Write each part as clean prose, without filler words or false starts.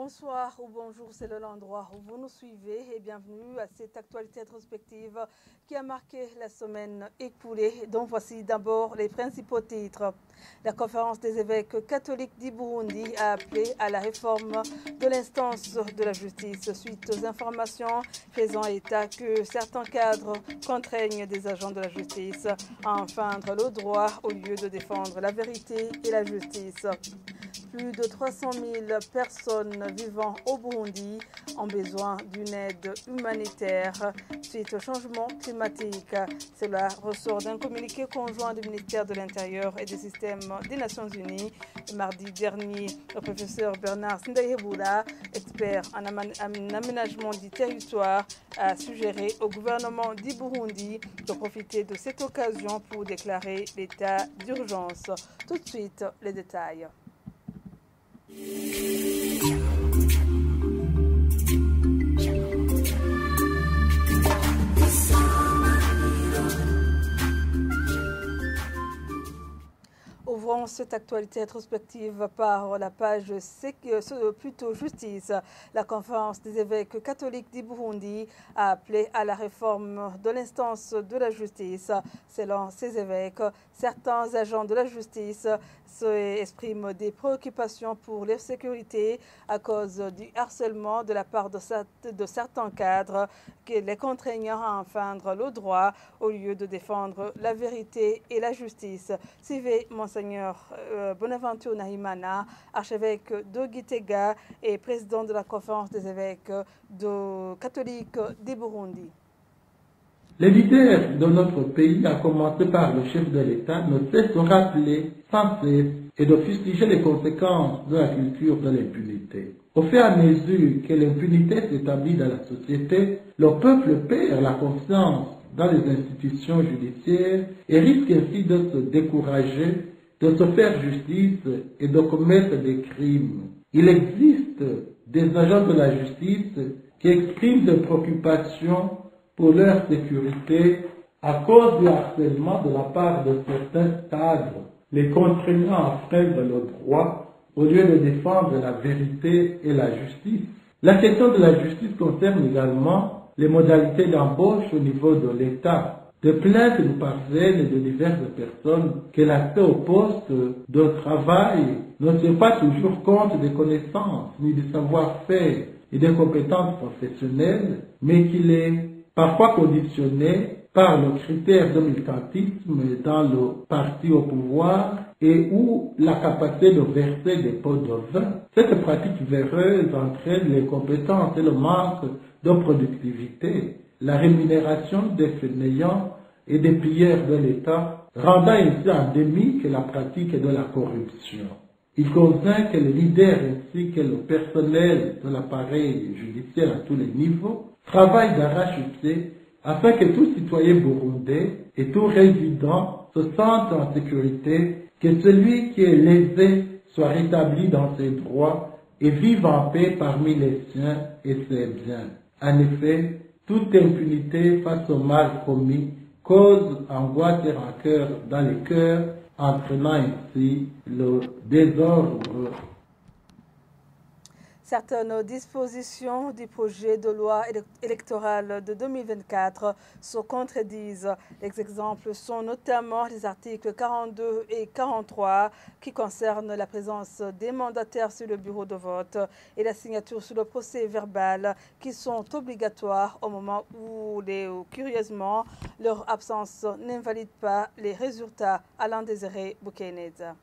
Bonsoir ou bonjour, c'est l'endroit où vous nous suivez et bienvenue à cette actualité rétrospective qui a marqué la semaine écoulée. Donc voici d'abord les principaux titres. La conférence des évêques catholiques du Burundi a appelé à la réforme de l'instance de la justice suite aux informations faisant état que certains cadres contraignent des agents de la justice à enfreindre le droit au lieu de défendre la vérité et la justice. Plus de 300 000 personnes vivant au Burundi ont besoin d'une aide humanitaire suite au changement climatique. Cela ressort d'un communiqué conjoint du ministère de l'Intérieur et des systèmes des Nations Unies. Mardi dernier, le professeur Bernard Sindayebula, expert en aménagement du territoire, a suggéré au gouvernement du Burundi de profiter de cette occasion pour déclarer l'état d'urgence. Tout de suite, les détails. Ouvrons cette actualité rétrospective par la page plutôt justice. La conférence des évêques catholiques du Burundi a appelé à la réforme de l'instance de la justice. Selon ces évêques, certains agents de la justice expriment des préoccupations pour leur sécurité à cause du harcèlement de la part de certains cadres qui les contraignant à enfreindre le droit au lieu de défendre la vérité et la justice. Suivez Monseigneur Bonaventure Nahimana, archevêque de Gitega et président de la conférence des évêques catholiques du Burundi. Les leaders de notre pays, à commencer par le chef de l'État, ne cessent de rappeler sans cesse et de fustiger les conséquences de la culture de l'impunité. Au fur et à mesure que l'impunité s'établit dans la société, le peuple perd la confiance dans les institutions judiciaires et risque ainsi de se décourager, de se faire justice et de commettre des crimes. Il existe des agents de la justice qui expriment des préoccupations pour leur sécurité à cause du harcèlement de la part de certains cadres, les contraignant à enfreindre le droit au lieu de défendre la vérité et la justice. La question de la justice concerne également les modalités d'embauche au niveau de l'État. Des plaintes nous parviennent de diverses personnes que l'accès au poste de travail ne tient pas toujours compte des connaissances ni du savoir-faire et des compétences professionnelles, mais qu'il est parfois conditionné par le critère de militantisme dans le parti au pouvoir et ou la capacité de verser des pots de vin. Cette pratique véreuse entraîne les compétences et le manque de productivité, la rémunération des fainéants et des pilleurs de l'État, rendant ainsi endémique la pratique de la corruption. Il convient que les leaders ainsi que le personnel de l'appareil judiciaire à tous les niveaux travaillent d'arrache-pied afin que tout citoyen burundais et tout résident se sente en sécurité, que celui qui est lésé soit rétabli dans ses droits et vive en paix parmi les siens et ses biens. En effet, toute impunité face au mal commis cause angoisse et rancœur dans les cœurs, entraînant ainsi le désordre. Certaines dispositions du projet de loi électorale de 2024 se contredisent. Les exemples sont notamment les articles 42 et 43 qui concernent la présence des mandataires sur le bureau de vote et la signature sur le procès verbal qui sont obligatoires au moment où, curieusement, leur absence n'invalide pas les résultats. Alain Désiré Boukeneza.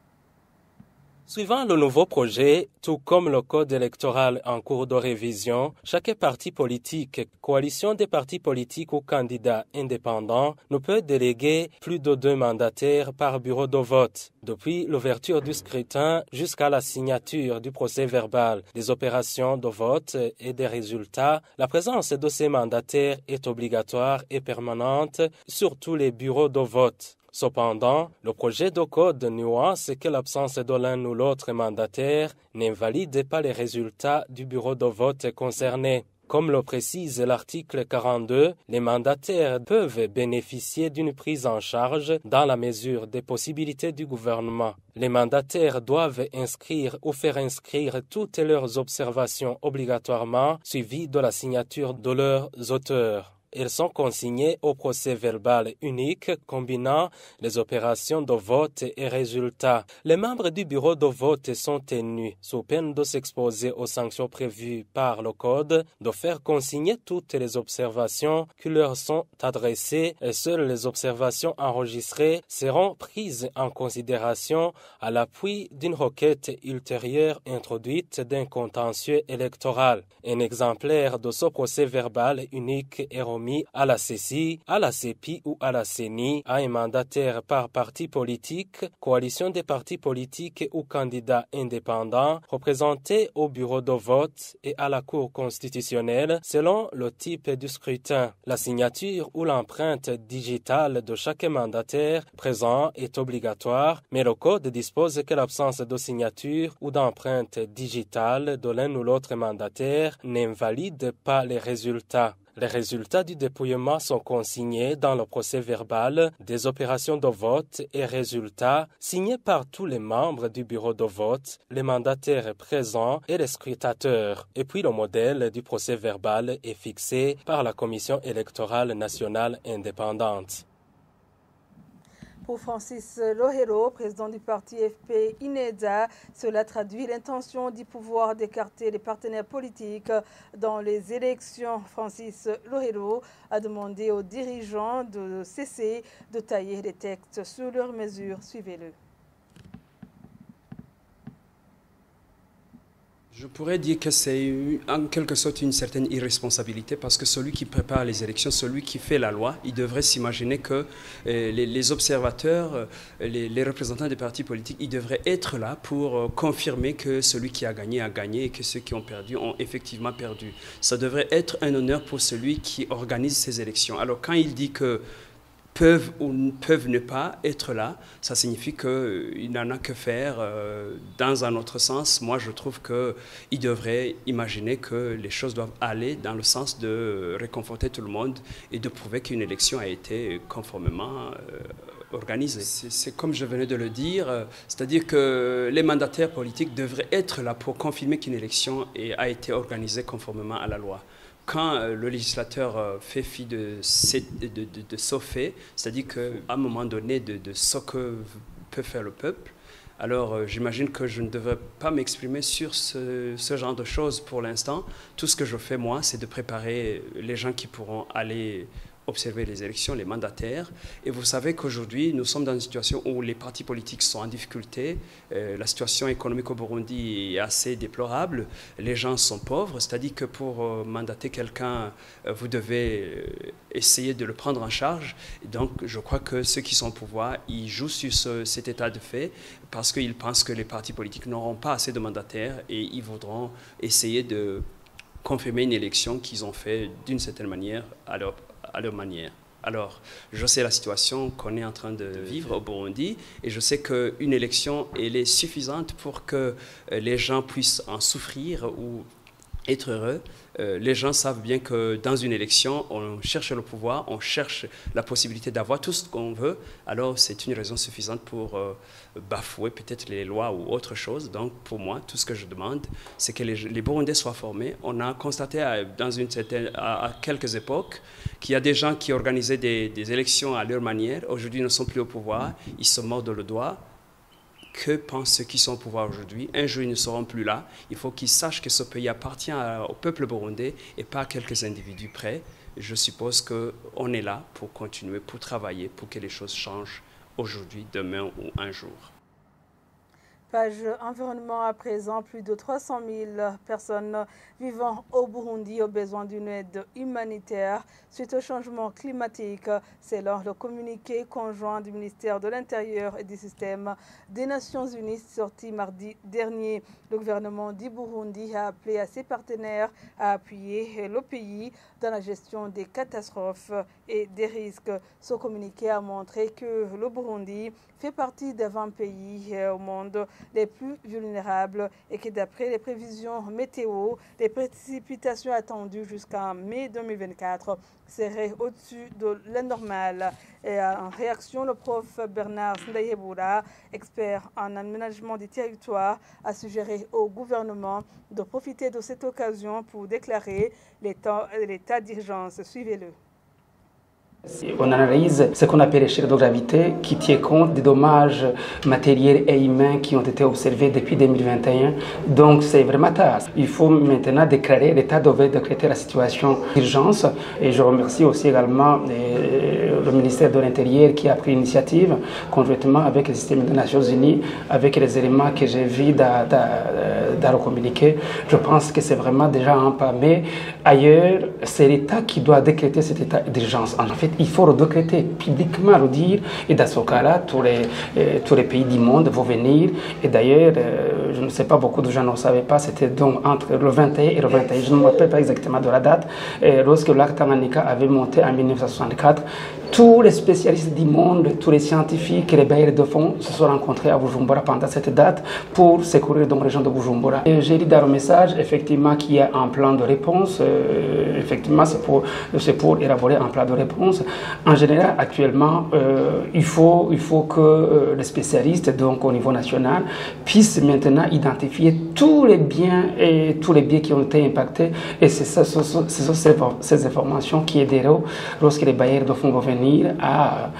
Suivant le nouveau projet, tout comme le code électoral en cours de révision, chaque parti politique, coalition des partis politiques ou candidats indépendants ne peut déléguer plus de 2 mandataires par bureau de vote. Depuis l'ouverture du scrutin jusqu'à la signature du procès verbal des opérations de vote et des résultats, la présence de ces mandataires est obligatoire et permanente sur tous les bureaux de vote. Cependant, le projet de code nuance que l'absence de l'un ou l'autre mandataire n'invalide pas les résultats du bureau de vote concerné. Comme le précise l'article 42, les mandataires peuvent bénéficier d'une prise en charge dans la mesure des possibilités du gouvernement. Les mandataires doivent inscrire ou faire inscrire toutes leurs observations obligatoirement, suivies de la signature de leurs auteurs. Elles sont consignées au procès-verbal unique combinant les opérations de vote et résultats. Les membres du bureau de vote sont tenus, sous peine de s'exposer aux sanctions prévues par le Code, de faire consigner toutes les observations qui leur sont adressées et seules les observations enregistrées seront prises en considération à l'appui d'une requête ultérieure introduite d'un contentieux électoral. Un exemplaire de ce procès-verbal unique est remis à la CECI, à la CEPI ou à la CENI, à un mandataire par parti politique, coalition des partis politiques ou candidats indépendants, représentés au bureau de vote et à la Cour constitutionnelle selon le type du scrutin. La signature ou l'empreinte digitale de chaque mandataire présent est obligatoire, mais le Code dispose que l'absence de signature ou d'empreinte digitale de l'un ou l'autre mandataire n'invalide pas les résultats. Les résultats du dépouillement sont consignés dans le procès-verbal des opérations de vote et résultats signés par tous les membres du bureau de vote, les mandataires présents et les scrutateurs. Et puis le modèle du procès-verbal est fixé par la Commission électorale nationale indépendante. Pour Francis Lohero, président du parti FP INEDA, cela traduit l'intention du pouvoir d'écarter les partenaires politiques dans les élections. Francis Lohero a demandé aux dirigeants de cesser de tailler les textes sur leurs mesures. Suivez-le. Je pourrais dire que c'est en quelque sorte une certaine irresponsabilité parce que celui qui prépare les élections, celui qui fait la loi, il devrait s'imaginer que les observateurs, les représentants des partis politiques, ils devraient être là pour confirmer que celui qui a gagné et que ceux qui ont perdu ont effectivement perdu. Ça devrait être un honneur pour celui qui organise ces élections. Alors quand il dit que peuvent ou peuvent ne pas être là, ça signifie qu'il n'en a que faire. Dans un autre sens, moi je trouve qu'il devrait imaginer que les choses doivent aller dans le sens de réconforter tout le monde et de prouver qu'une élection a été conformément organisée. C'est comme je venais de le dire, c'est-à-dire que les mandataires politiques devraient être là pour confirmer qu'une élection a été organisée conformément à la loi. Quand le législateur fait fi de ce fait, c'est-à-dire qu'à un moment donné de ce que peut faire le peuple, alors j'imagine que je ne devrais pas m'exprimer sur ce genre de choses pour l'instant. Tout ce que je fais, moi, c'est de préparer les gens qui pourront aller observer les élections, les mandataires. Et vous savez qu'aujourd'hui, nous sommes dans une situation où les partis politiques sont en difficulté. La situation économique au Burundi est assez déplorable. Les gens sont pauvres, c'est-à-dire que pour mandater quelqu'un, vous devez essayer de le prendre en charge. Et donc, je crois que ceux qui sont au pouvoir, ils jouent sur cet état de fait parce qu'ils pensent que les partis politiques n'auront pas assez de mandataires et ils voudront essayer de confirmer une élection qu'ils ont fait d'une certaine manière à leur manière. Alors, je sais la situation qu'on est en train de vivre au Burundi et je sais qu'une élection, elle est suffisante pour que les gens puissent en souffrir ou être heureux. Les gens savent bien que dans une élection, on cherche le pouvoir, on cherche la possibilité d'avoir tout ce qu'on veut. Alors, c'est une raison suffisante pour bafouer peut-être les lois ou autre chose. Donc, pour moi, tout ce que je demande, c'est que les Burundais soient formés. On a constaté à quelques époques qu'il y a des gens qui organisaient des élections à leur manière. Aujourd'hui, ils ne sont plus au pouvoir. Ils se mordent le doigt. Que pensent ceux qui sont au pouvoir aujourd'hui? Un jour, ils ne seront plus là. Il faut qu'ils sachent que ce pays appartient au peuple burundais et pas à quelques individus près. Je suppose qu'on est là pour continuer, pour travailler, pour que les choses changent aujourd'hui, demain ou un jour. Page environnement à présent, plus de 300 000 personnes vivant au Burundi ont besoin d'une aide humanitaire suite au changement climatique. Selon le communiqué conjoint du ministère de l'Intérieur et du Système des Nations Unies sorti mardi dernier, le gouvernement du Burundi a appelé à ses partenaires à appuyer le pays dans la gestion des catastrophes et des risques. Ce communiqué a montré que le Burundi fait partie des 20 pays au monde les plus vulnérables et que d'après les prévisions météo, les précipitations attendues jusqu'en mai 2024 seraient au-dessus de la normale. Et en réaction, le prof Bernard Ndayeboura, expert en aménagement du territoire, a suggéré au gouvernement de profiter de cette occasion pour déclarer l'état d'urgence. Suivez-le. On analyse ce qu'on appelle l'échelle de gravité qui tient compte des dommages matériels et humains qui ont été observés depuis 2021. Donc c'est vraiment tard. Il faut maintenant déclarer, l'État devait décréter la situation d'urgence. Et je remercie aussi également le ministère de l'Intérieur qui a pris l'initiative conjointement avec le système des Nations Unies, avec les éléments que j'ai vus dans le communiqué. Je pense que c'est vraiment déjà un pas. Mais ailleurs, c'est l'État qui doit décréter cet état d'urgence. En fait, il faut le décréter publiquement, le dire, et dans ce cas-là, tous les pays du monde vont venir. Et d'ailleurs, je ne sais pas, beaucoup de gens ne savaient pas, c'était donc entre le 21 et le 21, je ne me rappelle pas exactement de la date, lorsque le lac Tanganyika avait monté en 1964. Tous les spécialistes du monde, tous les scientifiques et les bailleurs de fonds se sont rencontrés à Bujumbura pendant cette date pour secourir dans la région de Bujumbura. Et j'ai dit dans le message, effectivement, qu'il y a un plan de réponse. Effectivement, c'est pour élaborer un plan de réponse. En général, actuellement, il faut que les spécialistes, donc au niveau national, puissent maintenant identifier tous les biens qui ont été impactés. Et c'est ces informations qui aideront lorsque les bailleurs de fonds vont venir à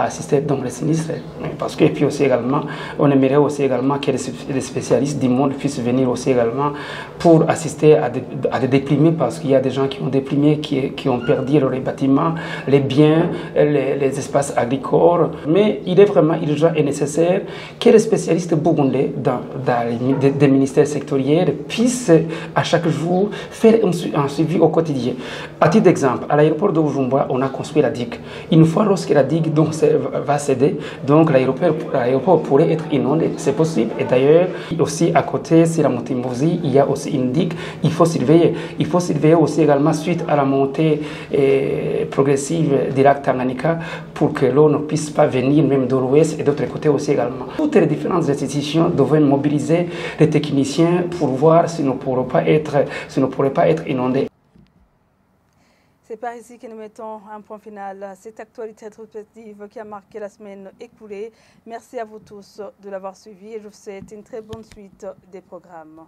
assister dans les sinistres. Parce que, et puis aussi également, on aimerait aussi également que les spécialistes du monde puissent venir aussi également pour assister à des déprimés, parce qu'il y a des gens qui ont déprimé, qui ont perdu leurs bâtiments, les biens, les espaces agricoles. Mais il est vraiment urgent et nécessaire que les spécialistes burundais dans des ministères sectoriels puissent à chaque jour faire un suivi au quotidien. À titre d'exemple, à l'aéroport de Bujumbura, on a construit la digue. Une fois lorsque la digue va céder, donc l'aéroport pourrait être inondé. C'est possible. Et d'ailleurs, aussi à côté, c'est la montée Mouzi, il y a aussi une digue. Il faut surveiller. Il faut surveiller aussi également suite à la montée progressive du lac Tanganyika pour que l'eau ne puisse pas venir même de l'ouest et d'autres côtés aussi également. Toutes les différentes institutions devraient mobiliser les techniciens pour voir si nous ne pourrions pas être inondés. C'est par ici que nous mettons un point final à cette actualité rétrospective qui a marqué la semaine écoulée. Merci à vous tous de l'avoir suivi et je vous souhaite une très bonne suite des programmes.